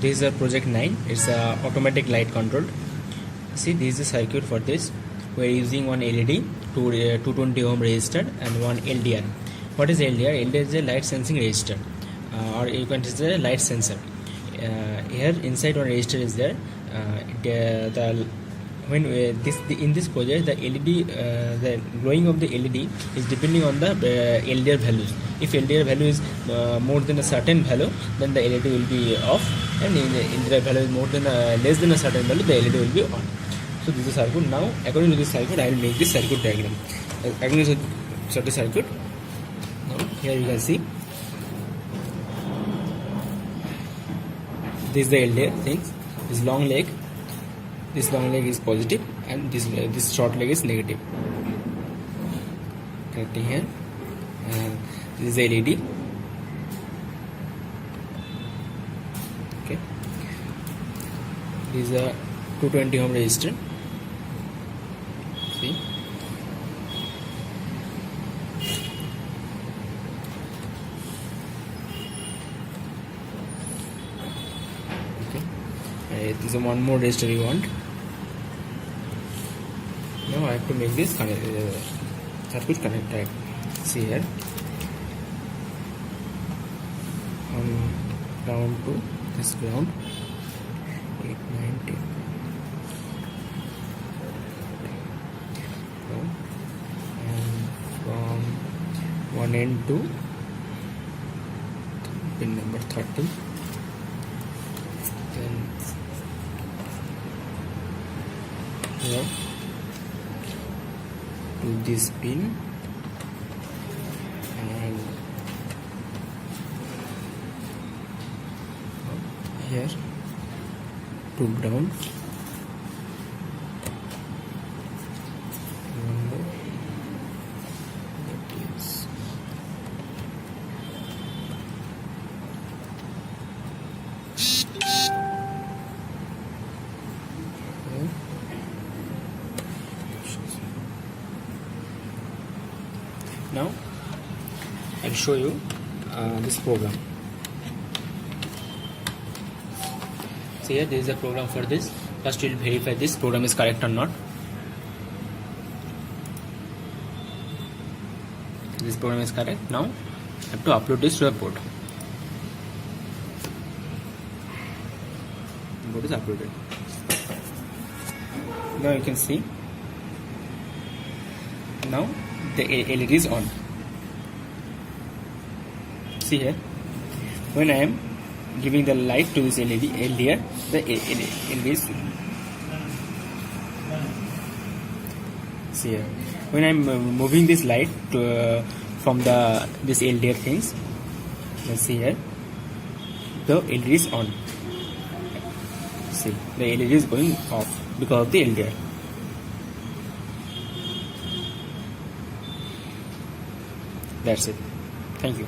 this is a project 9. It's a automatic light controlled. See, this is the circuit for this. We are using one LED, 220 ohm resistor, and one LDR. What is LDR? LDR is a light sensing resistor, or you can say a light sensor. Here inside one resistor is there. In this project, the LED, the glowing of the LED is depending on the LDR values. If LDR value is more than a certain value, then the LED will be off, and if the LDR value is more than less than a certain value, the LED will be on. So this is the circuit. Now, according to this circuit, I will make this circuit diagram. According to the circuit, now here you can see this is the LDR things. This long leg. This long leg is positive and this short leg is negative. Connecting here, and this is the LED. Okay, this is a 220 ohm resistor. See, okay, this is one more resistor we want. Now I have to make this circuit connected. See here, ground to this ground, 8, 9, 10. And from one end to pin number 30. Then here to this pin, and here to ground. Now I will show you this program. So here there is a program for this. First we will verify this program is correct or not. This program is correct. Now I have to upload this to the board. The board is uploaded. Now you can see. Now the LED is on. See here, when I am giving the light to this LDR, the LED is. See here, when I am moving this light to, from this LDR things, let's see here, the LED is on. See, the LED is going off because of the LDR. That's it. Thank you.